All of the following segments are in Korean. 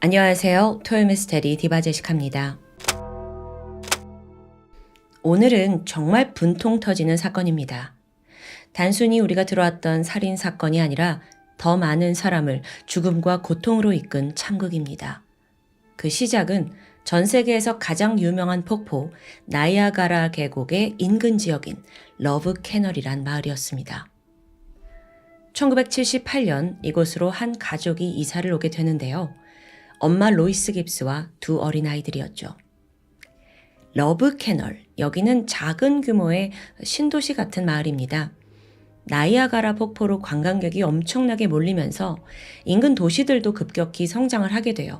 안녕하세요. 토요미스테리 디바제시카입니다. 오늘은 정말 분통 터지는 사건입니다. 단순히 우리가 들어왔던 살인 사건이 아니라 더 많은 사람을 죽음과 고통으로 이끈 참극입니다. 그 시작은 전 세계에서 가장 유명한 폭포 나이아가라 계곡의 인근 지역인 러브 캐널이란 마을이었습니다. 1978년 이곳으로 한 가족이 이사를 오게 되는데요. 엄마 로이스 깁스와 두 어린아이들이었죠. 러브 캐널, 여기는 작은 규모의 신도시 같은 마을입니다. 나이아가라 폭포로 관광객이 엄청나게 몰리면서 인근 도시들도 급격히 성장을 하게 돼요.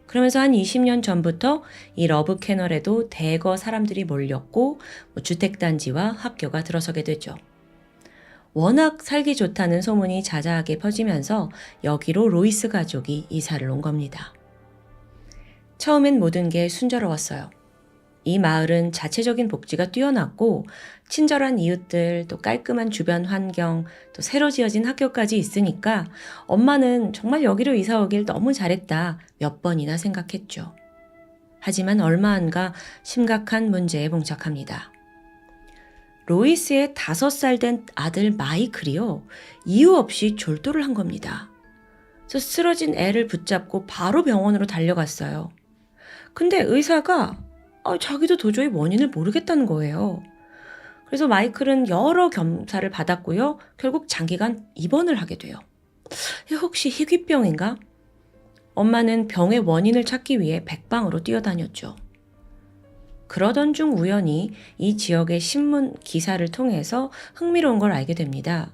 그러면서 한 20년 전부터 이 러브 캐널에도 대거 사람들이 몰렸고 주택단지와 학교가 들어서게 되죠. 워낙 살기 좋다는 소문이 자자하게 퍼지면서 여기로 로이스 가족이 이사를 온 겁니다. 처음엔 모든 게 순조로웠어요. 이 마을은 자체적인 복지가 뛰어났고 친절한 이웃들, 또 깔끔한 주변 환경, 또 새로 지어진 학교까지 있으니까 엄마는 정말 여기로 이사 오길 너무 잘했다 몇 번이나 생각했죠. 하지만 얼마 안 가 심각한 문제에 봉착합니다. 로이스의 5살 된 아들 마이클이요. 이유 없이 졸도를 한 겁니다. 그래서 쓰러진 애를 붙잡고 바로 병원으로 달려갔어요. 근데 의사가 자기도 도저히 원인을 모르겠다는 거예요. 그래서 마이클은 여러 검사를 받았고요. 결국 장기간 입원을 하게 돼요. 혹시 희귀병인가? 엄마는 병의 원인을 찾기 위해 백방으로 뛰어다녔죠. 그러던 중 우연히 이 지역의 신문 기사를 통해서 흥미로운 걸 알게 됩니다.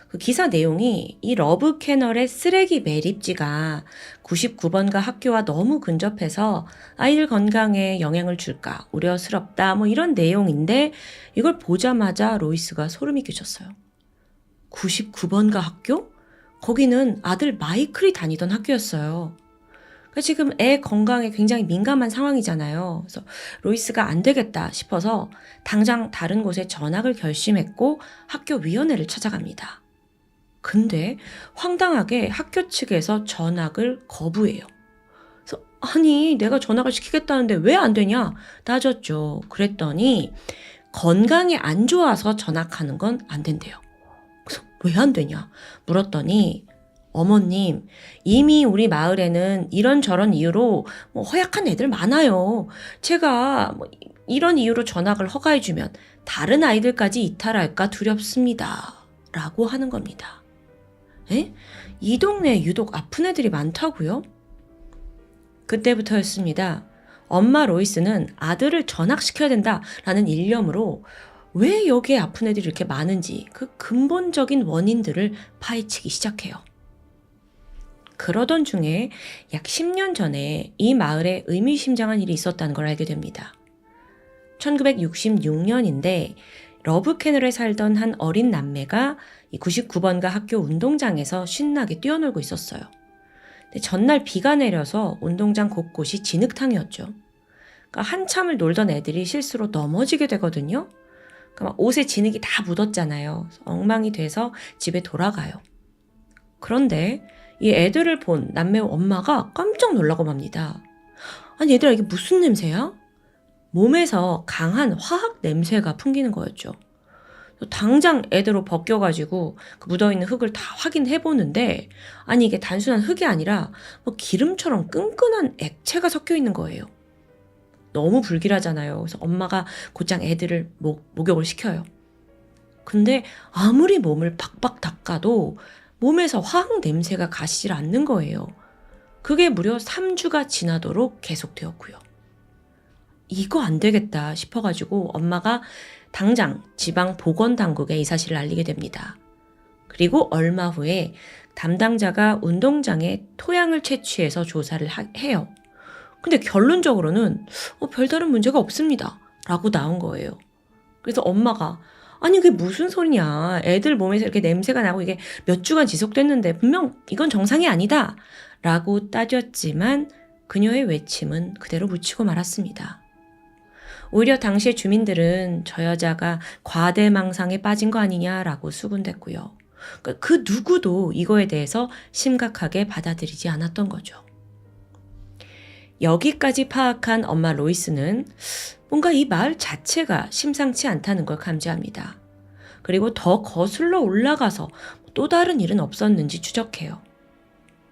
그 기사 내용이 이 러브 캐널의 쓰레기 매립지가 99번가 학교와 너무 근접해서 아이들 건강에 영향을 줄까 우려스럽다 이런 내용인데 이걸 보자마자 로이스가 소름이 끼쳤어요. 99번가 학교? 거기는 아들 마이클이 다니던 학교였어요. 지금 애 건강에 굉장히 민감한 상황이잖아요. 그래서 로이스가 안 되겠다 싶어서 당장 다른 곳에 전학을 결심했고 학교 위원회를 찾아갑니다. 근데 황당하게 학교 측에서 전학을 거부해요. 그래서 아니 내가 전학을 시키겠다는데 왜 안 되냐 따졌죠. 그랬더니 건강이 안 좋아서 전학하는 건 안 된대요. 그래서 왜 안 되냐 물었더니 어머님, 이미 우리 마을에는 이런저런 이유로 허약한 애들 많아요. 제가 이런 이유로 전학을 허가해주면 다른 아이들까지 이탈할까 두렵습니다. 라고 하는 겁니다. 에? 이 동네에 유독 아픈 애들이 많다고요? 그때부터였습니다. 엄마 로이스는 아들을 전학시켜야 된다라는 일념으로 왜 여기에 아픈 애들이 이렇게 많은지 그 근본적인 원인들을 파헤치기 시작해요. 그러던 중에 약 10년 전에 이 마을에 의미심장한 일이 있었다는 걸 알게 됩니다. 1966년인데 러브 캐널에 살던 한 어린 남매가 이 99번가 학교 운동장에서 신나게 뛰어놀고 있었어요. 근데 전날 비가 내려서 운동장 곳곳이 진흙탕이었죠. 그러니까 한참을 놀던 애들이 실수로 넘어지게 되거든요. 그러니까 옷에 진흙이 다 묻었잖아요. 엉망이 돼서 집에 돌아가요. 그런데 이 애들을 본 남매 엄마가 깜짝 놀라고 맙니다. 아니 얘들아 이게 무슨 냄새야? 몸에서 강한 화학 냄새가 풍기는 거였죠. 당장 애들로 벗겨가지고 그 묻어있는 흙을 다 확인해보는데 아니 이게 단순한 흙이 아니라 기름처럼 끈끈한 액체가 섞여 있는 거예요. 너무 불길하잖아요. 그래서 엄마가 곧장 애들을 목욕을 시켜요. 근데 아무리 몸을 박박 닦아도 몸에서 화학 냄새가 가시질 않는 거예요. 그게 무려 3주가 지나도록 계속되었고요. 이거 안 되겠다 싶어가지고 엄마가 당장 지방보건당국에 이 사실을 알리게 됩니다. 그리고 얼마 후에 담당자가 운동장에 토양을 채취해서 조사를 해요. 근데 결론적으로는 별다른 문제가 없습니다. 라고 나온 거예요. 그래서 엄마가 아니 그게 무슨 소리냐. 애들 몸에서 이렇게 냄새가 나고 이게 몇 주간 지속됐는데 분명 이건 정상이 아니다. 라고 따졌지만 그녀의 외침은 그대로 묻히고 말았습니다. 오히려 당시의 주민들은 저 여자가 과대망상에 빠진 거 아니냐라고 수군댔고요. 그 누구도 이거에 대해서 심각하게 받아들이지 않았던 거죠. 여기까지 파악한 엄마 로이스는 뭔가 이 마을 자체가 심상치 않다는 걸 감지합니다. 그리고 더 거슬러 올라가서 또 다른 일은 없었는지 추적해요.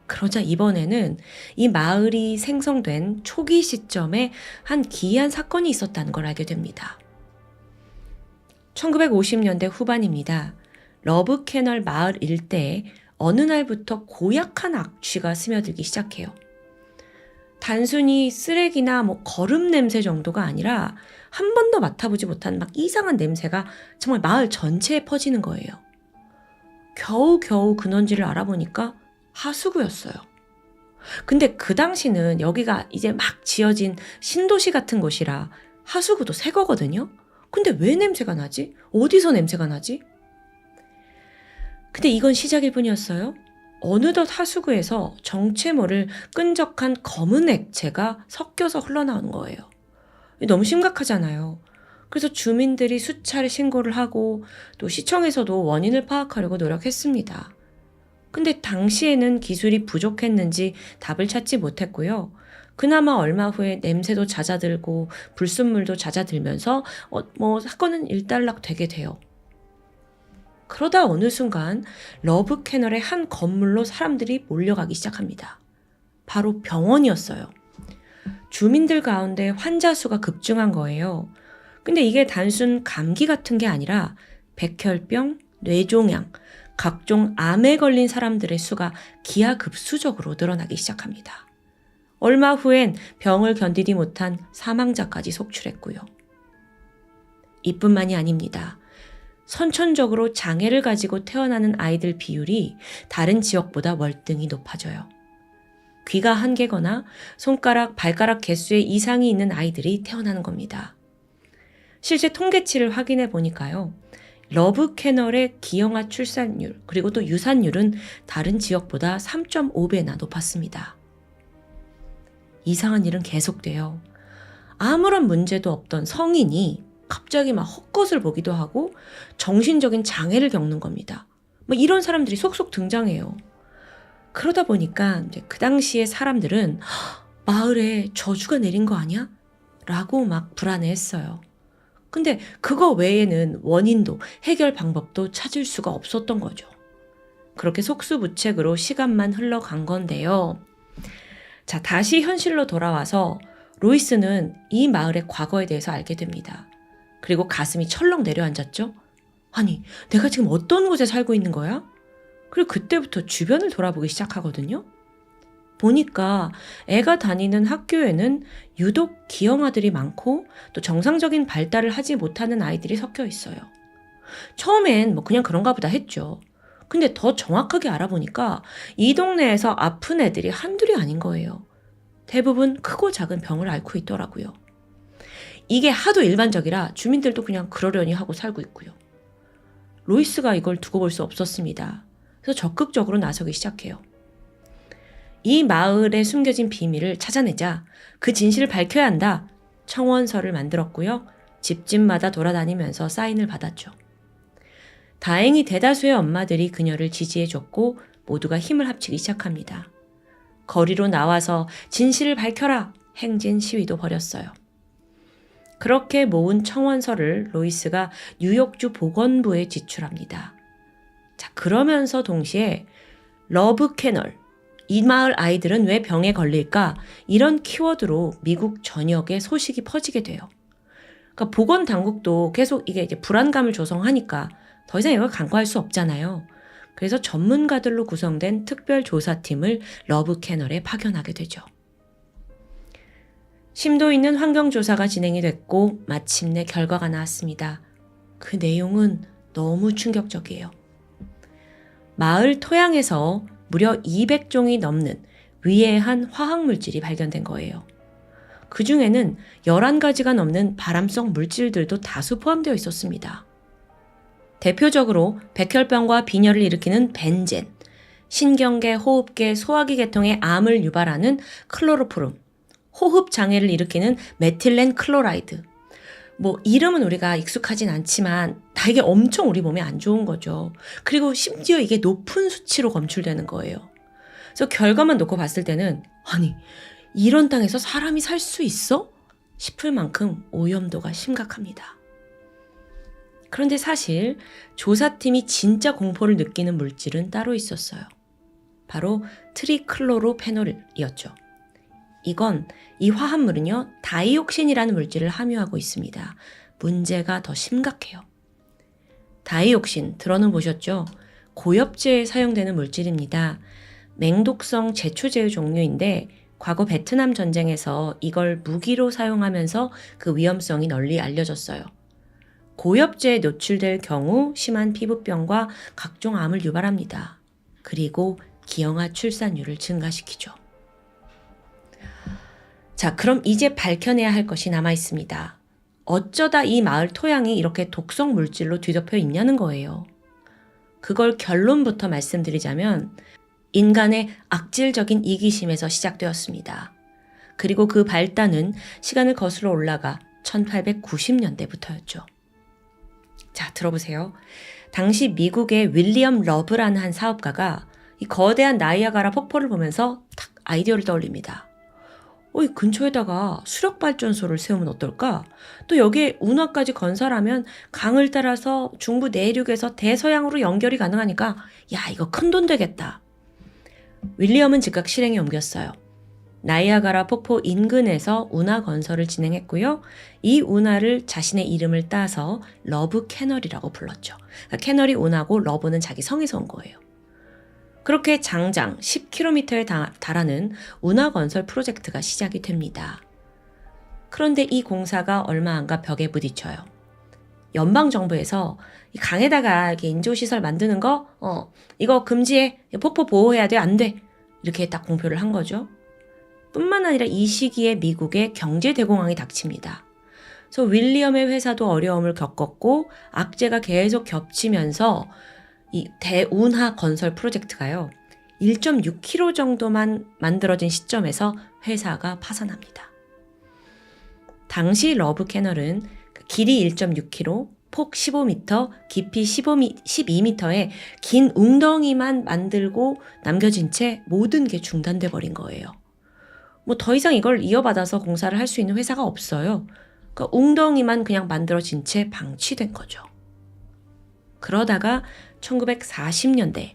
그러자 이번에는 이 마을이 생성된 초기 시점에 한 기이한 사건이 있었다는 걸 알게 됩니다. 1950년대 후반입니다. 러브 캐널 마을 일대에 어느 날부터 고약한 악취가 스며들기 시작해요. 단순히 쓰레기나 거름 냄새 정도가 아니라 한 번도 맡아보지 못한 막 이상한 냄새가 정말 마을 전체에 퍼지는 거예요. 겨우겨우 근원지를 알아보니까 하수구였어요. 근데 그 당시는 여기가 이제 막 지어진 신도시 같은 곳이라 하수구도 새 거거든요. 근데 왜 냄새가 나지? 어디서 냄새가 나지? 근데 이건 시작일 뿐이었어요. 어느덧 하수구에서 정체 모를 끈적한 검은 액체가 섞여서 흘러나오는 거예요. 너무 심각하잖아요. 그래서 주민들이 수차례 신고를 하고 또 시청에서도 원인을 파악하려고 노력했습니다. 근데 당시에는 기술이 부족했는지 답을 찾지 못했고요. 그나마 얼마 후에 냄새도 잦아들고 불순물도 잦아들면서 사건은 일단락 되게 돼요. 그러다 어느 순간 러브 캐널의 한 건물로 사람들이 몰려가기 시작합니다. 바로 병원이었어요. 주민들 가운데 환자 수가 급증한 거예요. 근데 이게 단순 감기 같은 게 아니라 백혈병, 뇌종양, 각종 암에 걸린 사람들의 수가 기하급수적으로 늘어나기 시작합니다. 얼마 후엔 병을 견디지 못한 사망자까지 속출했고요. 이뿐만이 아닙니다. 선천적으로 장애를 가지고 태어나는 아이들 비율이 다른 지역보다 월등히 높아져요. 귀가 한 개거나 손가락, 발가락 개수에 이상이 있는 아이들이 태어나는 겁니다. 실제 통계치를 확인해 보니까요. 러브 캐널의 기형아 출산율 그리고 또 유산율은 다른 지역보다 3.5배나 높았습니다. 이상한 일은 계속돼요. 아무런 문제도 없던 성인이 갑자기 막 헛것을 보기도 하고 정신적인 장애를 겪는 겁니다. 이런 사람들이 속속 등장해요. 그러다 보니까 이제 그 당시에 사람들은 마을에 저주가 내린 거 아니야? 라고 막 불안해했어요. 근데 그거 외에는 원인도 해결 방법도 찾을 수가 없었던 거죠. 그렇게 속수무책으로 시간만 흘러간 건데요. 자, 다시 현실로 돌아와서 로이스는 이 마을의 과거에 대해서 알게 됩니다. 그리고 가슴이 철렁 내려앉았죠. 아니, 내가 지금 어떤 곳에 살고 있는 거야? 그리고 그때부터 주변을 돌아보기 시작하거든요. 보니까 애가 다니는 학교에는 유독 기형아들이 많고 또 정상적인 발달을 하지 못하는 아이들이 섞여 있어요. 처음엔 그냥 그런가 보다 했죠. 근데 더 정확하게 알아보니까 이 동네에서 아픈 애들이 한둘이 아닌 거예요. 대부분 크고 작은 병을 앓고 있더라고요. 이게 하도 일반적이라 주민들도 그냥 그러려니 하고 살고 있고요. 로이스가 이걸 두고 볼 수 없었습니다. 그래서 적극적으로 나서기 시작해요. 이 마을에 숨겨진 비밀을 찾아내자 그 진실을 밝혀야 한다. 청원서를 만들었고요. 집집마다 돌아다니면서 사인을 받았죠. 다행히 대다수의 엄마들이 그녀를 지지해줬고 모두가 힘을 합치기 시작합니다. 거리로 나와서 진실을 밝혀라! 행진 시위도 벌였어요. 그렇게 모은 청원서를 로이스가 뉴욕주 보건부에 제출합니다. 자, 그러면서 동시에 러브 캐널, 이 마을 아이들은 왜 병에 걸릴까? 이런 키워드로 미국 전역에 소식이 퍼지게 돼요. 그러니까 보건당국도 계속 이게 이제 불안감을 조성하니까 더 이상 이걸 간과할 수 없잖아요. 그래서 전문가들로 구성된 특별조사팀을 러브 캐널에 파견하게 되죠. 심도 있는 환경조사가 진행이 됐고 마침내 결과가 나왔습니다. 그 내용은 너무 충격적이에요. 마을 토양에서 무려 200종이 넘는 위해한 화학물질이 발견된 거예요. 그 중에는 11가지가 넘는 발암성 물질들도 다수 포함되어 있었습니다. 대표적으로 백혈병과 빈혈을 일으키는 벤젠, 신경계, 호흡계, 소화기 계통의 암을 유발하는 클로로포름, 호흡 장애를 일으키는 메틸렌 클로라이드. 이름은 우리가 익숙하진 않지만 다 이게 엄청 우리 몸에 안 좋은 거죠. 그리고 심지어 이게 높은 수치로 검출되는 거예요. 그래서 결과만 놓고 봤을 때는 아니 이런 땅에서 사람이 살 수 있어? 싶을 만큼 오염도가 심각합니다. 그런데 사실 조사팀이 진짜 공포를 느끼는 물질은 따로 있었어요. 바로 트리클로로페놀이었죠. 이 화합물은요, 다이옥신이라는 물질을 함유하고 있습니다. 문제가 더 심각해요. 다이옥신 들어는 보셨죠? 고엽제에 사용되는 물질입니다. 맹독성 제초제의 종류인데 과거 베트남 전쟁에서 이걸 무기로 사용하면서 그 위험성이 널리 알려졌어요. 고엽제에 노출될 경우 심한 피부병과 각종 암을 유발합니다. 그리고 기형아 출산율을 증가시키죠. 자, 그럼 이제 밝혀내야 할 것이 남아 있습니다. 어쩌다 이 마을 토양이 이렇게 독성 물질로 뒤덮여 있냐는 거예요. 그걸 결론부터 말씀드리자면 인간의 악질적인 이기심에서 시작되었습니다. 그리고 그 발단은 시간을 거슬러 올라가 1890년대부터였죠. 자, 들어보세요. 당시 미국의 윌리엄 러브라는 한 사업가가 이 거대한 나이아가라 폭포를 보면서 탁 아이디어를 떠올립니다. 이 근처에다가 수력발전소를 세우면 어떨까? 또 여기에 운하까지 건설하면 강을 따라서 중부 내륙에서 대서양으로 연결이 가능하니까 야, 이거 큰돈 되겠다. 윌리엄은 즉각 실행에 옮겼어요. 나이아가라 폭포 인근에서 운하 건설을 진행했고요. 이 운하를 자신의 이름을 따서 러브 캐널이라고 불렀죠. 그러니까 캐널이 운하고 러브는 자기 성에서 온 거예요. 그렇게 장장 10km에 달하는 운하 건설 프로젝트가 시작이 됩니다. 그런데 이 공사가 얼마 안 가 벽에 부딪혀요. 연방정부에서 이 강에다가 이렇게 인조시설 만드는 거, 이거 금지해. 폭포 보호해야 돼. 안 돼. 이렇게 딱 공표를 한 거죠. 뿐만 아니라 이 시기에 미국의 경제 대공황이 닥칩니다. 그래서 윌리엄의 회사도 어려움을 겪었고 악재가 계속 겹치면서 이 대운하 건설 프로젝트가요. 1.6km 정도만 만들어진 시점에서 회사가 파산합니다. 당시 러브 캐널은 길이 1.6km, 폭 15m, 깊이 12m의 긴 웅덩이만 만들고 남겨진 채 모든 게 중단돼 버린 거예요. 더 이상 이걸 이어받아서 공사를 할 수 있는 회사가 없어요. 그러니까 웅덩이만 그냥 만들어진 채 방치된 거죠. 그러다가 1940년대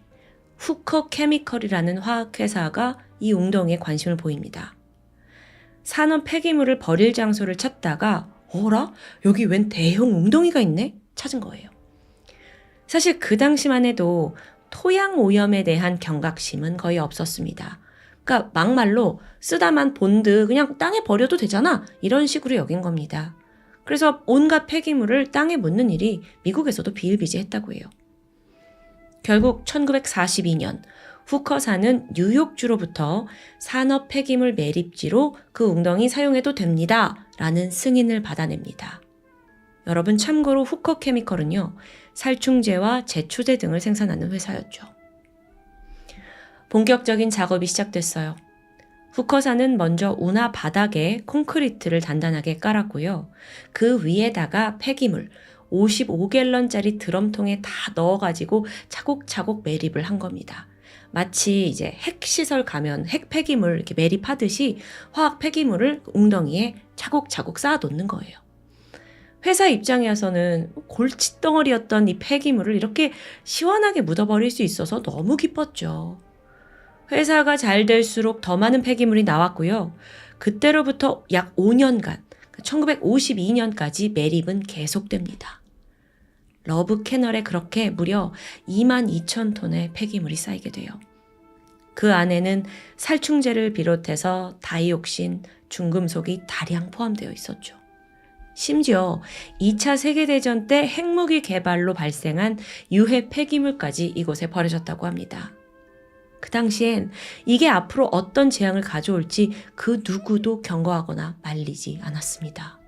후커 케미컬이라는 화학회사가 이 웅덩이에 관심을 보입니다. 산업 폐기물을 버릴 장소를 찾다가 어라? 여기 웬 대형 웅덩이가 있네? 찾은 거예요. 사실 그 당시만 해도 토양 오염에 대한 경각심은 거의 없었습니다. 그러니까 막말로 쓰다만 본드 그냥 땅에 버려도 되잖아 이런 식으로 여긴 겁니다. 그래서 온갖 폐기물을 땅에 묻는 일이 미국에서도 비일비재했다고 해요. 결국 1942년 후커사는 뉴욕주로부터 산업 폐기물 매립지로 그 웅덩이 사용해도 됩니다 라는 승인을 받아냅니다. 여러분 참고로 후커 케미컬은요 살충제와 제초제 등을 생산하는 회사였죠. 본격적인 작업이 시작됐어요. 후커사는 먼저 운하 바닥에 콘크리트를 단단하게 깔았고요. 그 위에다가 폐기물 55갤런짜리 드럼통에 다 넣어가지고 차곡차곡 매립을 한 겁니다. 마치 이제 핵시설 가면 핵 폐기물 이렇게 매립하듯이 화학 폐기물을 웅덩이에 차곡차곡 쌓아놓는 거예요. 회사 입장에서는 골칫덩어리였던 이 폐기물을 이렇게 시원하게 묻어버릴 수 있어서 너무 기뻤죠. 회사가 잘 될수록 더 많은 폐기물이 나왔고요. 그때로부터 약 5년간, 1952년까지 매립은 계속됩니다. 러브 캐널에 그렇게 무려 22,000톤의 폐기물이 쌓이게 돼요. 그 안에는 살충제를 비롯해서 다이옥신, 중금속이 다량 포함되어 있었죠. 심지어 2차 세계대전 때 핵무기 개발로 발생한 유해 폐기물까지 이곳에 버려졌다고 합니다. 그 당시엔 이게 앞으로 어떤 재앙을 가져올지 그 누구도 경고하거나 말리지 않았습니다.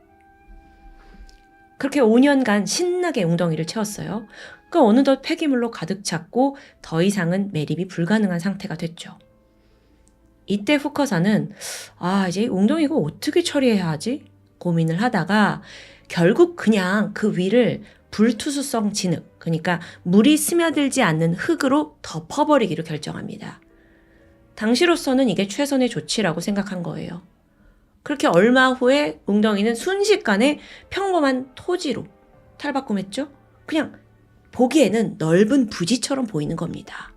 그렇게 5년간 신나게 웅덩이를 채웠어요. 그 어느덧 폐기물로 가득 찼고 더 이상은 매립이 불가능한 상태가 됐죠. 이때 후커사는 이제 웅덩이 이거 어떻게 처리해야 하지? 고민을 하다가 결국 그냥 그 위를 불투수성 진흙, 그러니까 물이 스며들지 않는 흙으로 덮어버리기로 결정합니다. 당시로서는 이게 최선의 조치라고 생각한 거예요. 그렇게 얼마 후에 웅덩이는 순식간에 평범한 토지로 탈바꿈했죠. 그냥 보기에는 넓은 부지처럼 보이는 겁니다.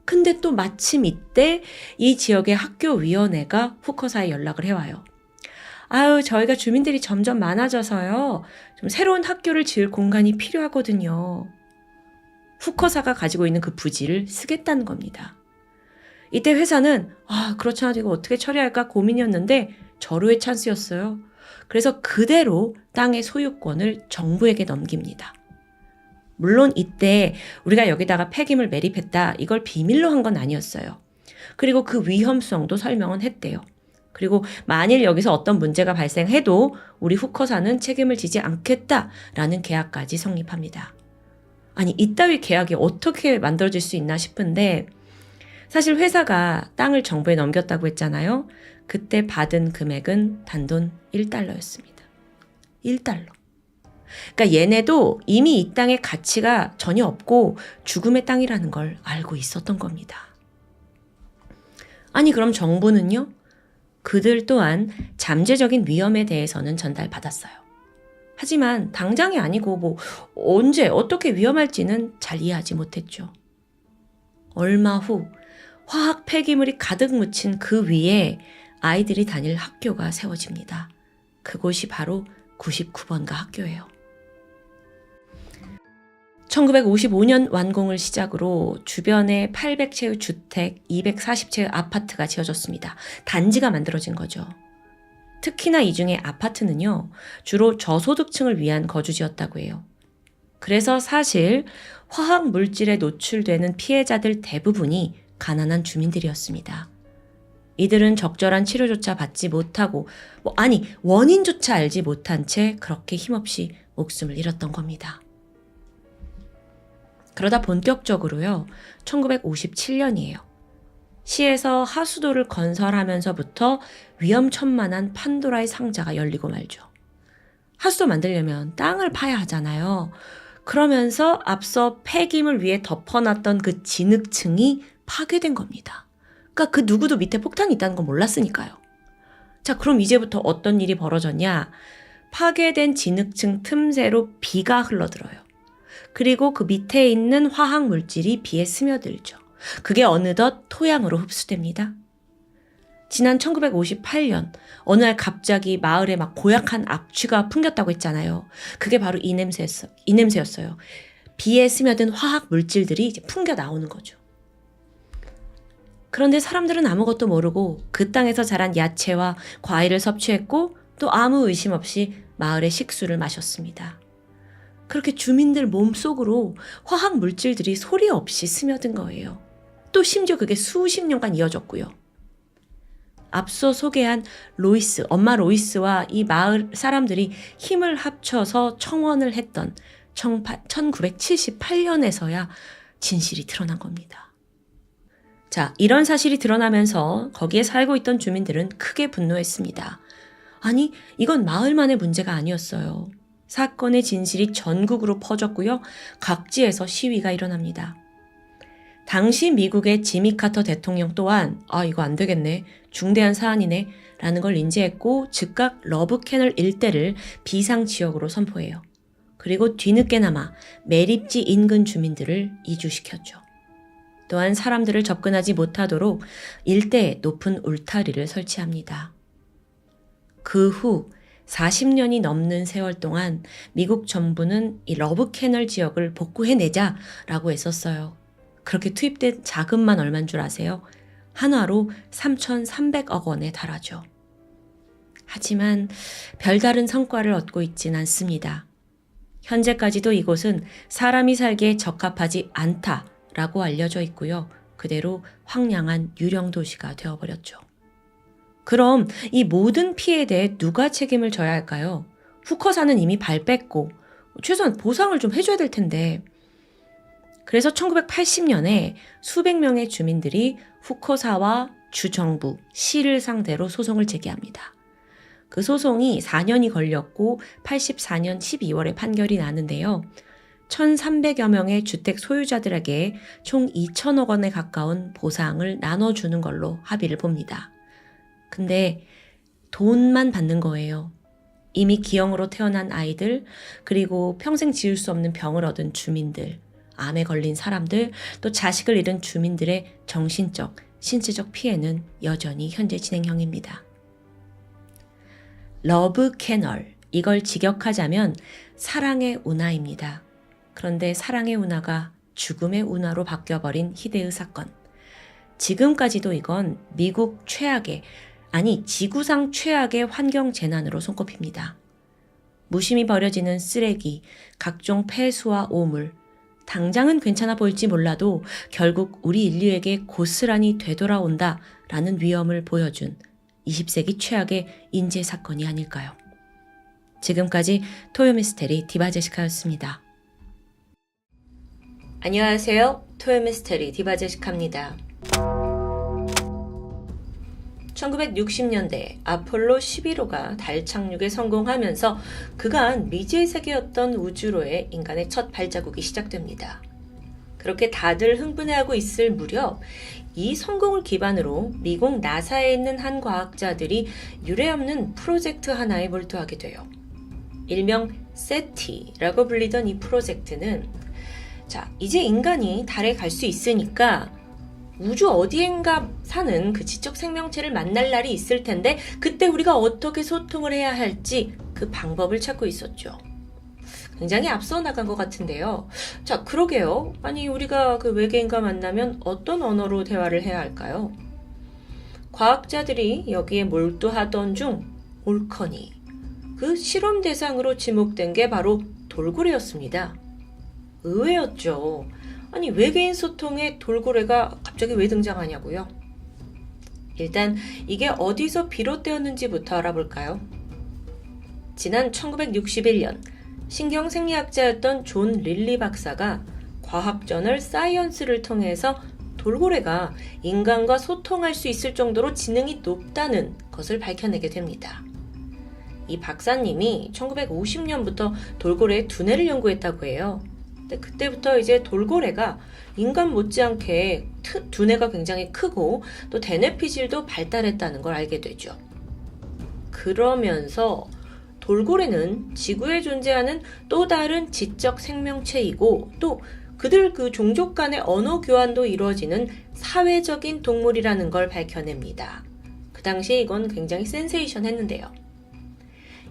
근데 또 마침 이때 이 지역의 학교위원회가 후커사에 연락을 해와요. 아유, 저희가 주민들이 점점 많아져서요. 좀 새로운 학교를 지을 공간이 필요하거든요. 후커사가 가지고 있는 그 부지를 쓰겠다는 겁니다. 이때 회사는 그렇잖아, 이거 어떻게 처리할까 고민이었는데 절호의 찬스였어요. 그래서 그대로 땅의 소유권을 정부에게 넘깁니다. 물론 이때 우리가 여기다가 폐기물 매립했다, 이걸 비밀로 한 건 아니었어요. 그리고 그 위험성도 설명은 했대요. 그리고 만일 여기서 어떤 문제가 발생해도 우리 후커사는 책임을 지지 않겠다라는 계약까지 성립합니다. 아니, 이따위 계약이 어떻게 만들어질 수 있나 싶은데, 사실 회사가 땅을 정부에 넘겼다고 했잖아요. 그때 받은 금액은 단돈 1달러였습니다. 1달러. 그러니까 얘네도 이미 이 땅의 가치가 전혀 없고 죽음의 땅이라는 걸 알고 있었던 겁니다. 아니, 그럼 정부는요? 그들 또한 잠재적인 위험에 대해서는 전달받았어요. 하지만 당장이 아니고 언제 어떻게 위험할지는 잘 이해하지 못했죠. 얼마 후 화학 폐기물이 가득 묻힌 그 위에 아이들이 다닐 학교가 세워집니다. 그곳이 바로 99번가 학교예요. 1955년 완공을 시작으로 주변에 800채의 주택, 240채의 아파트가 지어졌습니다. 단지가 만들어진 거죠. 특히나 이 중에 아파트는요, 주로 저소득층을 위한 거주지였다고 해요. 그래서 사실 화학 물질에 노출되는 피해자들 대부분이 가난한 주민들이었습니다. 이들은 적절한 치료조차 받지 못하고, 원인조차 알지 못한 채 그렇게 힘없이 목숨을 잃었던 겁니다. 그러다 본격적으로요, 1957년이에요. 시에서 하수도를 건설하면서부터 위험천만한 판도라의 상자가 열리고 말죠. 하수도 만들려면 땅을 파야 하잖아요. 그러면서 앞서 폐기물 위에 덮어놨던 그 진흙층이 파괴된 겁니다. 그러니까 그 누구도 밑에 폭탄이 있다는 건 몰랐으니까요. 자, 그럼 이제부터 어떤 일이 벌어졌냐? 파괴된 진흙층 틈새로 비가 흘러들어요. 그리고 그 밑에 있는 화학 물질이 비에 스며들죠. 그게 어느덧 토양으로 흡수됩니다. 지난 1958년 어느 날 갑자기 마을에 막 고약한 악취가 풍겼다고 했잖아요. 그게 바로 이 냄새였어요. 비에 스며든 화학 물질들이 이제 풍겨 나오는 거죠. 그런데 사람들은 아무것도 모르고 그 땅에서 자란 야채와 과일을 섭취했고 또 아무 의심 없이 마을의 식수를 마셨습니다. 그렇게 주민들 몸속으로 화학 물질들이 소리 없이 스며든 거예요. 또 심지어 그게 수십 년간 이어졌고요. 앞서 소개한 엄마 로이스와 이 마을 사람들이 힘을 합쳐서 청원을 했던 1978년에서야 진실이 드러난 겁니다. 자, 이런 사실이 드러나면서 거기에 살고 있던 주민들은 크게 분노했습니다. 아니, 이건 마을만의 문제가 아니었어요. 사건의 진실이 전국으로 퍼졌고요. 각지에서 시위가 일어납니다. 당시 미국의 지미 카터 대통령 또한 이거 안 되겠네. 중대한 사안이네. 라는 걸 인지했고 즉각 러브 캐널 일대를 비상지역으로 선포해요. 그리고 뒤늦게나마 매립지 인근 주민들을 이주시켰죠. 또한 사람들을 접근하지 못하도록 일대에 높은 울타리를 설치합니다. 그 후 40년이 넘는 세월 동안 미국 정부는 이 러브 캐널 지역을 복구해내자라고 했었어요. 그렇게 투입된 자금만 얼마인 줄 아세요? 한화로 3,300억 원에 달하죠. 하지만 별다른 성과를 얻고 있진 않습니다. 현재까지도 이곳은 사람이 살기에 적합하지 않다라고 알려져 있고요. 그대로 황량한 유령 도시가 되어버렸죠. 그럼 이 모든 피해에 대해 누가 책임을 져야 할까요? 후커사는 이미 발 뺐고 최소한 보상을 좀 해줘야 될 텐데. 그래서 1980년에 수백 명의 주민들이 후커사와 주정부, 시를 상대로 소송을 제기합니다. 그 소송이 4년이 걸렸고 84년 12월에 판결이 나는데요. 1,300여 명의 주택 소유자들에게 총 2천억 원에 가까운 보상을 나눠주는 걸로 합의를 봅니다. 근데 돈만 받는 거예요. 이미 기형으로 태어난 아이들, 그리고 평생 지울 수 없는 병을 얻은 주민들, 암에 걸린 사람들, 또 자식을 잃은 주민들의 정신적, 신체적 피해는 여전히 현재 진행형입니다. 러브 캐널, 이걸 직역하자면 사랑의 운하입니다. 그런데 사랑의 운하가 죽음의 운하로 바뀌어버린 희대의 사건. 지금까지도 이건 미국 최악의, 아니 지구상 최악의 환경재난으로 손꼽힙니다. 무심히 버려지는 쓰레기, 각종 폐수와 오물, 당장은 괜찮아 보일지 몰라도 결국 우리 인류에게 고스란히 되돌아온다 라는 위험을 보여준 20세기 최악의 인재 사건이 아닐까요? 지금까지 토요미스테리 디바제시카였습니다. 안녕하세요. 토요미스테리 디바제시카입니다. 1960년대 아폴로 11호가 달 착륙에 성공하면서 그간 미지의 세계였던 우주로의 인간의 첫 발자국이 시작됩니다. 그렇게 다들 흥분해하고 있을 무렵 이 성공을 기반으로 미국 나사에 있는 한 과학자들이 유례없는 프로젝트 하나에 몰두하게 돼요. 일명 세티라고 불리던 이 프로젝트는 이제 인간이 달에 갈 수 있으니까 우주 어디엔가 사는 그 지적 생명체를 만날 날이 있을 텐데 그때 우리가 어떻게 소통을 해야 할지 그 방법을 찾고 있었죠. 굉장히 앞서 나간 것 같은데요. 그러게요. 아니 우리가 그 외계인과 만나면 어떤 언어로 대화를 해야 할까요? 과학자들이 여기에 몰두하던 중 올커니, 그 실험 대상으로 지목된 게 바로 돌고래였습니다. 의외였죠. 아니 외계인 소통에 돌고래가 갑자기 왜 등장하냐고요? 일단 이게 어디서 비롯되었는지부터 알아볼까요? 지난 1961년 신경생리학자였던 존 릴리 박사가 과학저널 사이언스를 통해서 돌고래가 인간과 소통할 수 있을 정도로 지능이 높다는 것을 밝혀내게 됩니다. 이 박사님이 1950년부터 돌고래의 두뇌를 연구했다고 해요. 근데 그때부터 이제 돌고래가 인간 못지않게 두뇌가 굉장히 크고 또 대뇌피질도 발달했다는 걸 알게 되죠. 그러면서 돌고래는 지구에 존재하는 또 다른 지적 생명체이고 또 그들 그 종족 간의 언어 교환도 이루어지는 사회적인 동물이라는 걸 밝혀냅니다. 그 당시에 이건 굉장히 센세이션했는데요.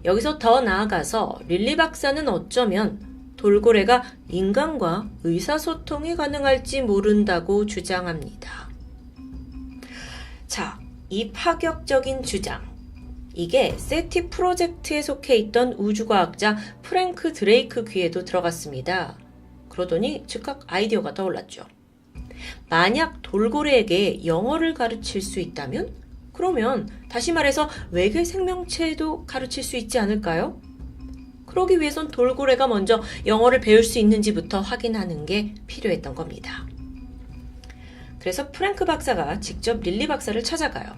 여기서 더 나아가서 릴리 박사는 어쩌면 돌고래가 인간과 의사소통이 가능할지 모른다고 주장합니다. 이 파격적인 주장. 이게 세티 프로젝트에 속해 있던 우주과학자 프랭크 드레이크 귀에도 들어갔습니다. 그러더니 즉각 아이디어가 떠올랐죠. 만약 돌고래에게 영어를 가르칠 수 있다면? 그러면 다시 말해서 외계 생명체에도 가르칠 수 있지 않을까요? 그러기 위해선 돌고래가 먼저 영어를 배울 수 있는지부터 확인하는 게 필요했던 겁니다. 그래서 프랭크 박사가 직접 릴리 박사를 찾아가요.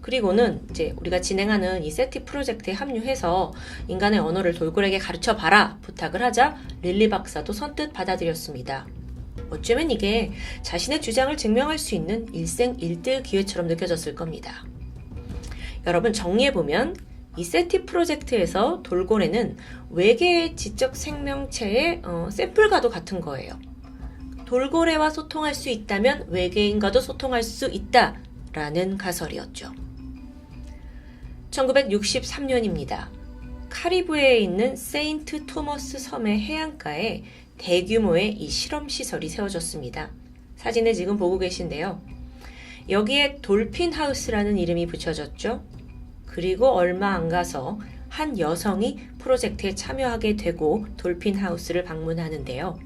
그리고는 이제 우리가 진행하는 이 세티 프로젝트에 합류해서 인간의 언어를 돌고래에게 가르쳐봐라 부탁을 하자 릴리 박사도 선뜻 받아들였습니다. 어쩌면 이게 자신의 주장을 증명할 수 있는 일생일대의 기회처럼 느껴졌을 겁니다. 여러분 정리해보면 이 세티 프로젝트에서 돌고래는 외계의 지적 생명체의 샘플과도 같은 거예요. 돌고래와 소통할 수 있다면 외계인과도 소통할 수 있다라는 가설이었죠. 1963년입니다. 카리브해에 있는 세인트 토머스 섬의 해안가에 대규모의 이 실험시설이 세워졌습니다. 사진을 지금 보고 계신데요. 여기에 돌핀 하우스라는 이름이 붙여졌죠. 그리고 얼마 안 가서 한 여성이 프로젝트에 참여하게 되고 돌핀 하우스를 방문하는데요.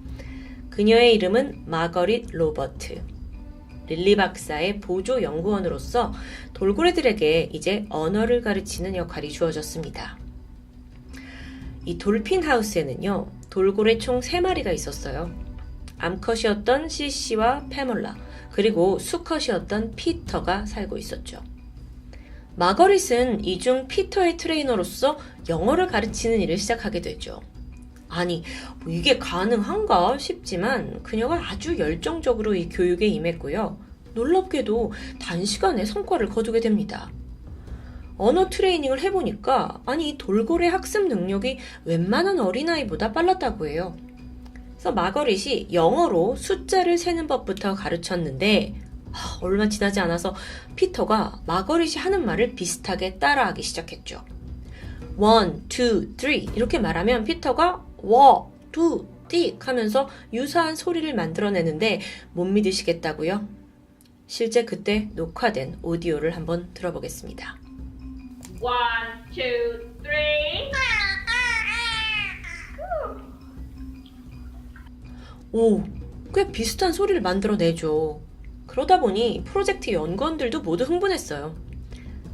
그녀의 이름은 마거릿 로버트. 릴리 박사의 보조 연구원으로서 돌고래들에게 이제 언어를 가르치는 역할이 주어졌습니다. 이 돌핀 하우스에는요, 돌고래 총 3마리가 있었어요. 암컷이었던 시시와 페몰라, 그리고 수컷이었던 피터가 살고 있었죠. 마거릿은 이중 피터의 트레이너로서 영어를 가르치는 일을 시작하게 되죠. 아니, 뭐 이게 가능한가 싶지만 그녀가 아주 열정적으로 이 교육에 임했고요. 놀랍게도 단시간에 성과를 거두게 됩니다. 언어 트레이닝을 해보니까 아니 이 돌고래 학습 능력이 웬만한 어린아이보다 빨랐다고 해요. 그래서 마거릿이 영어로 숫자를 세는 법부터 가르쳤는데 얼마 지나지 않아서 피터가 마거릿이 하는 말을 비슷하게 따라하기 시작했죠. 1, 2, 3 이렇게 말하면 피터가 워, 두, 띡 하면서 유사한 소리를 만들어내는데 못 믿으시겠다고요? 실제 그때 녹화된 오디오를 한번 들어보겠습니다. 1, 2, 3. 오, 꽤 비슷한 소리를 만들어내죠. 그러다 보니 프로젝트 연구원들도 모두 흥분했어요.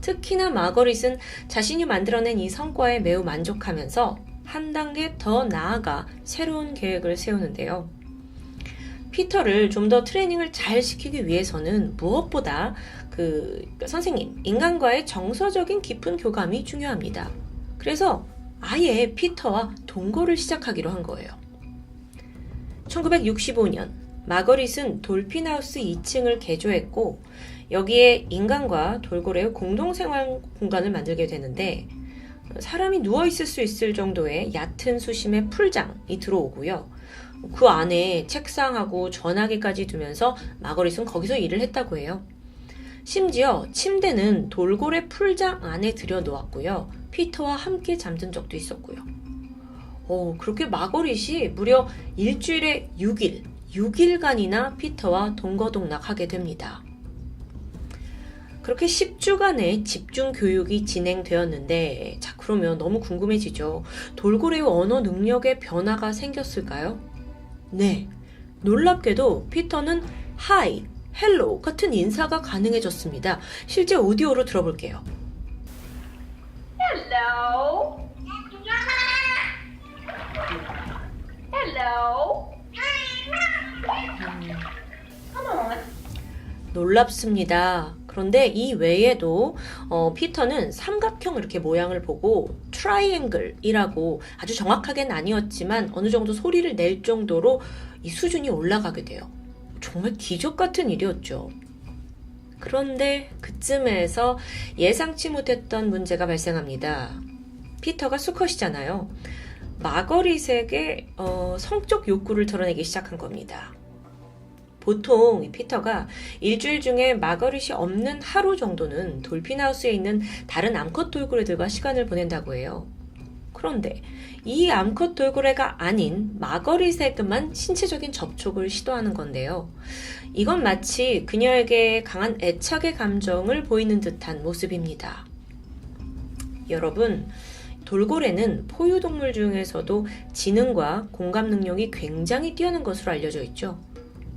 특히나 마거릿은 자신이 만들어낸 이 성과에 매우 만족하면서 한 단계 더 나아가 새로운 계획을 세우는데요. 피터를 좀 더 트레이닝을 잘 시키기 위해서는 무엇보다 선생님, 인간과의 정서적인 깊은 교감이 중요합니다. 그래서 아예 피터와 동거를 시작하기로 한 거예요. 1965년 마거릿은 돌핀하우스 2층을 개조했고 여기에 인간과 돌고래의 공동생활 공간을 만들게 되는데 사람이 누워있을 수 있을 정도의 얕은 수심의 풀장이 들어오고요. 그 안에 책상하고 전화기까지 두면서 마거릿은 거기서 일을 했다고 해요. 심지어 침대는 돌고래 풀장 안에 들여놓았고요. 피터와 함께 잠든 적도 있었고요. 그렇게 마거릿이 무려 일주일에 6일간이나 피터와 동거동락하게 됩니다. 그렇게 10주간의 집중 교육이 진행되었는데 자 그러면 너무 궁금해지죠. 돌고래의 언어 능력에 변화가 생겼을까요? 네, 놀랍게도 피터는 하이, 헬로 같은 인사가 가능해졌습니다. 실제 오디오로 들어볼게요. Hello. Hello. Come on. 놀랍습니다. 그런데 이 외에도 피터는 삼각형 이렇게 모양을 보고 트라이앵글이라고 아주 정확하게는 아니었지만 어느 정도 소리를 낼 정도로 이 수준이 올라가게 돼요. 정말 기적 같은 일이었죠. 그런데 그쯤에서 예상치 못했던 문제가 발생합니다. 피터가 수컷이잖아요. 마거릿에게 성적 욕구를 드러내기 시작한 겁니다. 보통 피터가 일주일 중에 마거릿이 없는 하루 정도는 돌핀하우스에 있는 다른 암컷 돌고래들과 시간을 보낸다고 해요. 그런데 이 암컷 돌고래가 아닌 마거릿에게만 신체적인 접촉을 시도하는 건데요. 이건 마치 그녀에게 강한 애착의 감정을 보이는 듯한 모습입니다. 여러분, 돌고래는 포유동물 중에서도 지능과 공감 능력이 굉장히 뛰어난 것으로 알려져 있죠.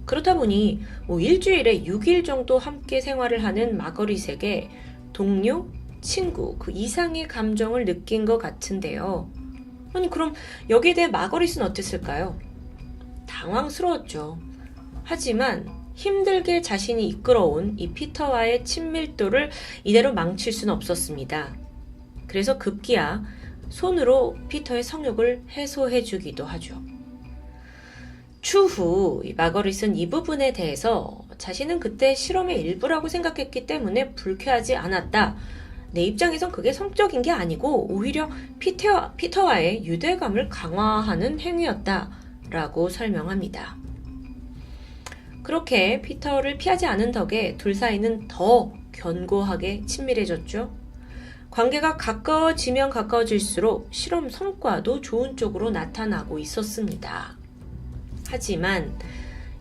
그렇다 보니 일주일에 6일 정도 함께 생활을 하는 마거릿에게 동료, 친구, 그 이상의 감정을 느낀 것 같은데요. 아니 그럼 여기에 대해 마거릿은 어땠을까요? 당황스러웠죠. 하지만 힘들게 자신이 이끌어온 이 피터와의 친밀도를 이대로 망칠 수는 없었습니다. 그래서 급기야 손으로 피터의 성욕을 해소해주기도 하죠. 추후 마거릿은 이 부분에 대해서 자신은 그때 실험의 일부라고 생각했기 때문에 불쾌하지 않았다. 내 입장에선 그게 성적인 게 아니고 오히려 피터와의 유대감을 강화하는 행위였다 라고 설명합니다. 그렇게 피터를 피하지 않은 덕에 둘 사이는 더 견고하게 친밀해졌죠. 관계가 가까워지면 가까워질수록 실험 성과도 좋은 쪽으로 나타나고 있었습니다. 하지만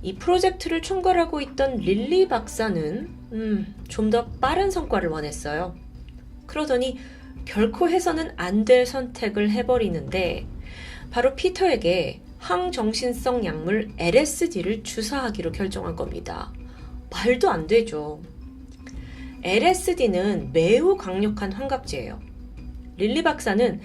이 프로젝트를 총괄하고 있던 릴리 박사는 좀 더 빠른 성과를 원했어요. 그러더니 결코 해서는 안 될 선택을 해버리는데 바로 피터에게 항정신성 약물 LSD를 주사하기로 결정한 겁니다. 말도 안 되죠. LSD는 매우 강력한 환각제예요. 릴리 박사는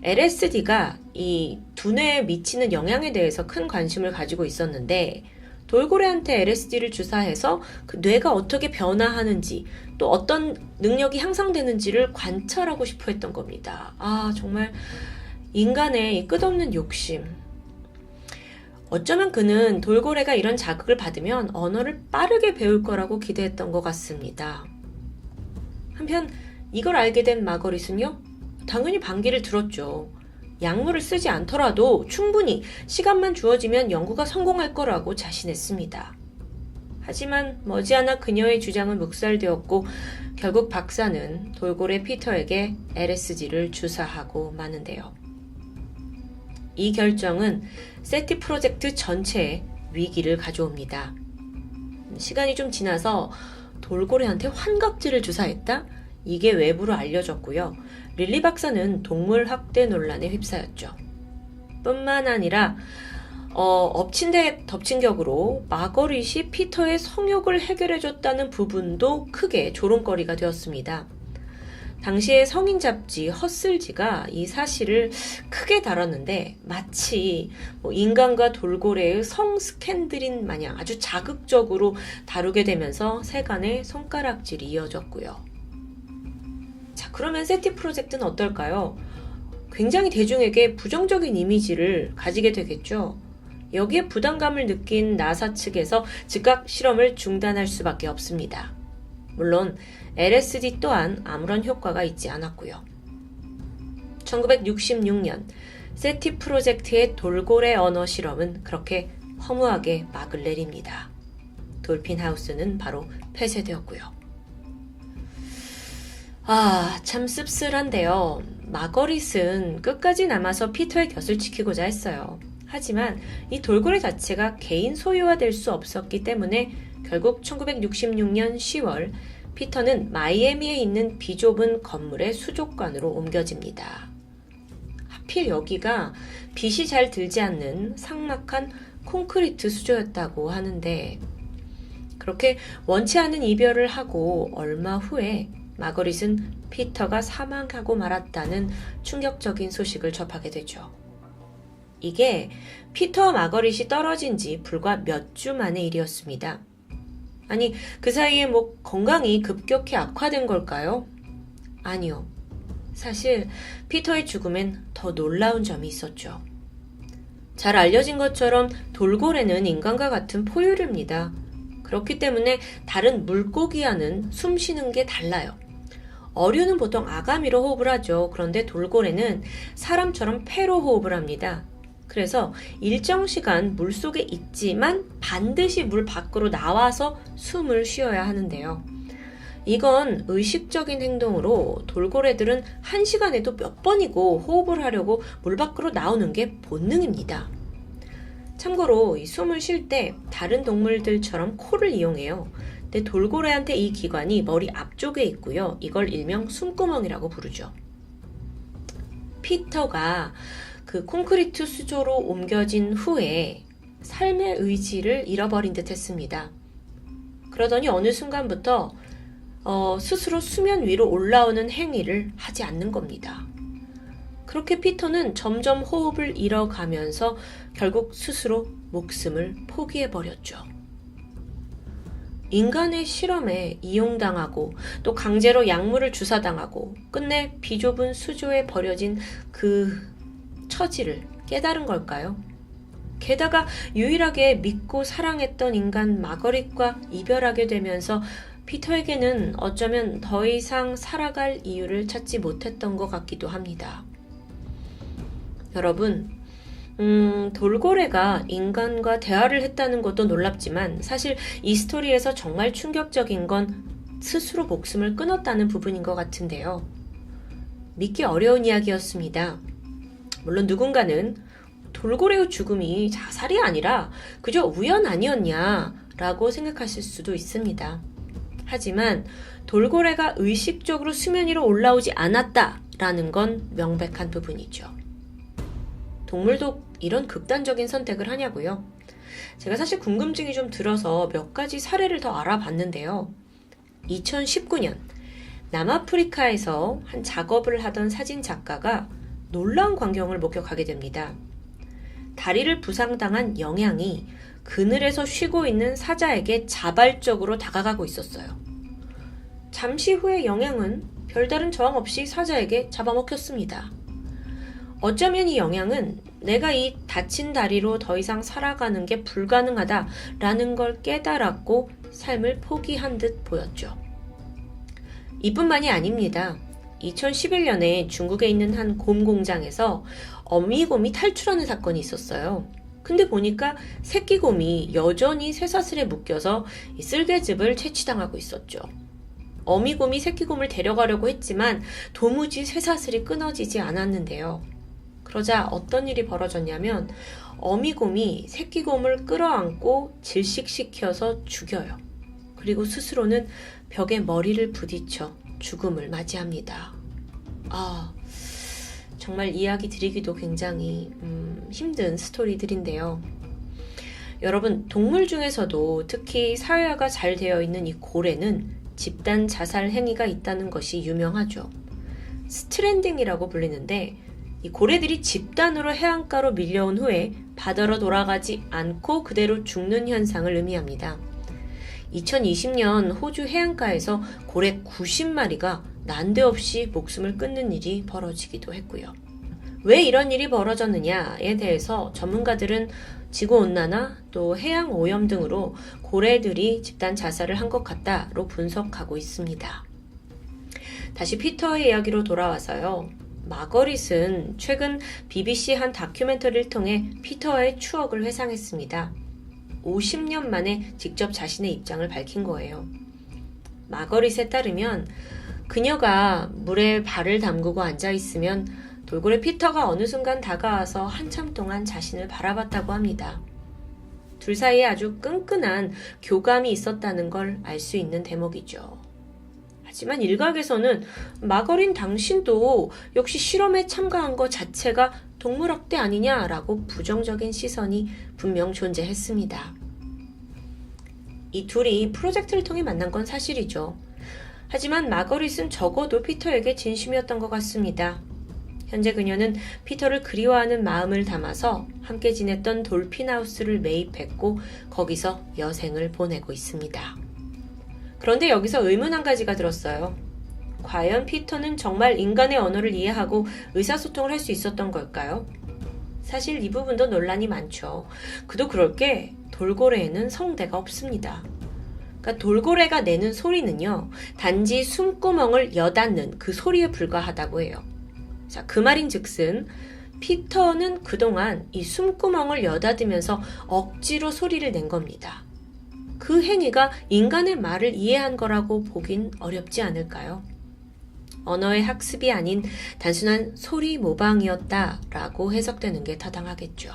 LSD가 이 두뇌에 미치는 영향에 대해서 큰 관심을 가지고 있었는데 돌고래한테 LSD를 주사해서 그 뇌가 어떻게 변화하는지 또 어떤 능력이 향상되는지를 관찰하고 싶어 했던 겁니다. 정말 인간의 이 끝없는 욕심, 어쩌면 그는 돌고래가 이런 자극을 받으면 언어를 빠르게 배울 거라고 기대했던 것 같습니다. 한편 이걸 알게 된 마거릿은요, 당연히 반기를 들었죠. 약물을 쓰지 않더라도 충분히 시간만 주어지면 연구가 성공할 거라고 자신했습니다. 하지만 머지않아 그녀의 주장은 묵살되었고 결국 박사는 돌고래 피터에게 LSD를 주사하고 마는데요. 이 결정은 세티 프로젝트 전체에 위기를 가져옵니다. 시간이 좀 지나서 돌고래한테 환각제를 주사했다? 이게 외부로 알려졌고요. 릴리 박사는 동물 학대 논란에 휩싸였죠. 뿐만 아니라 엎친 데 덮친 격으로 마거릿이 피터의 성욕을 해결해줬다는 부분도 크게 조롱거리가 되었습니다. 당시의 성인 잡지 허슬지가 이 사실을 크게 다뤘는데 마치 인간과 돌고래의 성 스캔들인 마냥 아주 자극적으로 다루게 되면서 세간의 손가락질이 이어졌고요. 자, 그러면 세티 프로젝트는 어떨까요? 굉장히 대중에게 부정적인 이미지를 가지게 되겠죠. 여기에 부담감을 느낀 나사 측에서 즉각 실험을 중단할 수밖에 없습니다. 물론 LSD 또한 아무런 효과가 있지 않았고요. 1966년 세티 프로젝트의 돌고래 언어 실험은 그렇게 허무하게 막을 내립니다. 돌핀 하우스는 바로 폐쇄되었고요. 참 씁쓸한데요. 마거릿은 끝까지 남아서 피터의 곁을 지키고자 했어요. 하지만 이 돌고래 자체가 개인 소유화될 수 없었기 때문에 결국 1966년 10월 피터는 마이애미에 있는 비좁은 건물의 수족관으로 옮겨집니다. 하필 여기가 빛이 잘 들지 않는 삭막한 콘크리트 수조였다고 하는데, 그렇게 원치 않은 이별을 하고 얼마 후에 마거릿은 피터가 사망하고 말았다는 충격적인 소식을 접하게 되죠. 이게 피터와 마거릿이 떨어진 지 불과 몇 주 만의 일이었습니다. 아니, 그 사이에 건강이 급격히 악화된 걸까요? 아니요. 사실 피터의 죽음엔 더 놀라운 점이 있었죠. 잘 알려진 것처럼 돌고래는 인간과 같은 포유류입니다. 그렇기 때문에 다른 물고기와는 숨 쉬는 게 달라요. 어류는 보통 아가미로 호흡을 하죠. 그런데 돌고래는 사람처럼 폐로 호흡을 합니다. 그래서 일정 시간 물속에 있지만 반드시 물 밖으로 나와서 숨을 쉬어야 하는데요. 이건 의식적인 행동으로 돌고래들은 1시간에도 몇 번이고 호흡을 하려고 물 밖으로 나오는 게 본능입니다. 참고로 이 숨을 쉴 때 다른 동물들처럼 코를 이용해요. 근데 돌고래한테 이 기관이 머리 앞쪽에 있고요. 이걸 일명 숨구멍이라고 부르죠. 피터가 그 콘크리트 수조로 옮겨진 후에 삶의 의지를 잃어버린 듯 했습니다. 그러더니 어느 순간부터 스스로 수면 위로 올라오는 행위를 하지 않는 겁니다. 그렇게 피터는 점점 호흡을 잃어가면서 결국 스스로 목숨을 포기해버렸죠. 인간의 실험에 이용당하고 또 강제로 약물을 주사당하고 끝내 비좁은 수조에 버려진 그 처지를 깨달은 걸까요? 게다가 유일하게 믿고 사랑했던 인간 마거릿과 이별하게 되면서 피터에게는 어쩌면 더 이상 살아갈 이유를 찾지 못했던 것 같기도 합니다. 여러분, 돌고래가 인간과 대화를 했다는 것도 놀랍지만 사실 이 스토리에서 정말 충격적인 건 스스로 목숨을 끊었다는 부분인 것 같은데요. 믿기 어려운 이야기였습니다. 물론 누군가는 돌고래의 죽음이 자살이 아니라 그저 우연 아니었냐라고 생각하실 수도 있습니다. 하지만 돌고래가 의식적으로 수면 위로 올라오지 않았다라는 건 명백한 부분이죠. 동물도 이런 극단적인 선택을 하냐고요? 제가 사실 궁금증이 좀 들어서 몇 가지 사례를 더 알아봤는데요. 2019년 남아프리카에서 한 작업을 하던 사진 작가가 놀라운 광경을 목격하게 됩니다. 다리를 부상당한 영양이 그늘에서 쉬고 있는 사자에게 자발적으로 다가가고 있었어요. 잠시 후에 영양은 별다른 저항 없이 사자에게 잡아먹혔습니다. 어쩌면 이 영향은 내가 이 다친 다리로 더 이상 살아가는 게 불가능하다라는 걸 깨달았고 삶을 포기한 듯 보였죠. 이뿐만이 아닙니다. 2011년에 중국에 있는 한 곰 공장에서 어미곰이 탈출하는 사건이 있었어요. 근데 보니까 새끼 곰이 여전히 쇠사슬에 묶여서 이 쓸개즙을 채취당하고 있었죠. 어미곰이 새끼 곰을 데려가려고 했지만 도무지 쇠사슬이 끊어지지 않았는데요. 그러자 어떤 일이 벌어졌냐면 어미곰이 새끼 곰을 끌어안고 질식시켜서 죽여요. 그리고 스스로는 벽에 머리를 부딪혀 죽음을 맞이합니다. 정말 이야기 드리기도 굉장히 힘든 스토리들인데요. 여러분, 동물 중에서도 특히 사회화가 잘 되어 있는 이 고래는 집단 자살 행위가 있다는 것이 유명하죠. 스트랜딩이라고 불리는데 이 고래들이 집단으로 해안가로 밀려온 후에 바다로 돌아가지 않고 그대로 죽는 현상을 의미합니다. 2020년 호주 해안가에서 고래 90마리가 난데없이 목숨을 끊는 일이 벌어지기도 했고요. 왜 이런 일이 벌어졌느냐에 대해서 전문가들은 지구온난화 또 해양 오염 등으로 고래들이 집단 자살을 한 것 같다로 분석하고 있습니다. 다시 피터의 이야기로 돌아와서요. 마거릿은 최근 BBC 한 다큐멘터리를 통해 피터와의 추억을 회상했습니다. 50년 만에 직접 자신의 입장을 밝힌 거예요. 마거릿에 따르면 그녀가 물에 발을 담그고 앉아있으면 돌고래 피터가 어느 순간 다가와서 한참 동안 자신을 바라봤다고 합니다. 둘 사이에 아주 끈끈한 교감이 있었다는 걸 알 수 있는 대목이죠. 하지만 일각에서는 마거린 당신도 역시 실험에 참가한 것 자체가 동물학대 아니냐라고 부정적인 시선이 분명 존재했습니다. 이 둘이 프로젝트를 통해 만난 건 사실이죠. 하지만 마거릿은 적어도 피터에게 진심이었던 것 같습니다. 현재 그녀는 피터를 그리워하는 마음을 담아서 함께 지냈던 돌핀하우스를 매입했고 거기서 여생을 보내고 있습니다. 그런데 여기서 의문 한 가지가 들었어요. 과연 피터는 정말 인간의 언어를 이해하고 의사소통을 할 수 있었던 걸까요? 사실 이 부분도 논란이 많죠. 그도 그럴 게 돌고래에는 성대가 없습니다. 그러니까 돌고래가 내는 소리는요, 단지 숨구멍을 여닫는 그 소리에 불과하다고 해요. 자, 그 말인 즉슨 피터는 그동안 이 숨구멍을 여닫으면서 억지로 소리를 낸 겁니다. 그 행위가 인간의 말을 이해한 거라고 보긴 어렵지 않을까요? 언어의 학습이 아닌 단순한 소리 모방이었다라고 해석되는 게 타당하겠죠.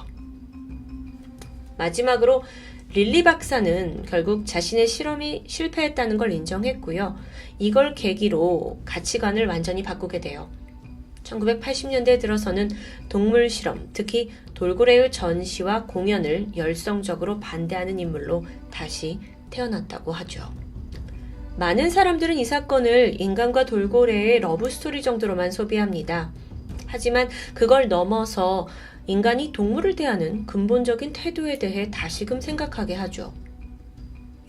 마지막으로 릴리 박사는 결국 자신의 실험이 실패했다는 걸 인정했고요. 이걸 계기로 가치관을 완전히 바꾸게 돼요. 1980년대에 들어서는 동물 실험, 특히 돌고래의 전시와 공연을 열성적으로 반대하는 인물로 다시 태어났다고 하죠. 많은 사람들은 이 사건을 인간과 돌고래의 러브스토리 정도로만 소비합니다. 하지만 그걸 넘어서 인간이 동물을 대하는 근본적인 태도에 대해 다시금 생각하게 하죠.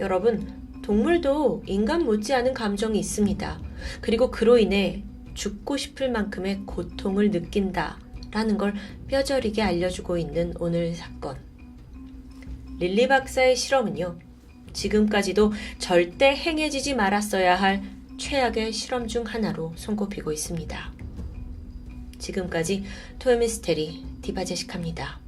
여러분, 동물도 인간 못지않은 감정이 있습니다. 그리고 그로 인해 죽고 싶을 만큼의 고통을 느낀다라는 걸 뼈저리게 알려주고 있는 오늘 사건. 릴리 박사의 실험은요, 지금까지도 절대 행해지지 말았어야 할 최악의 실험 중 하나로 손꼽히고 있습니다. 지금까지 토요미스테리 디바제식합니다.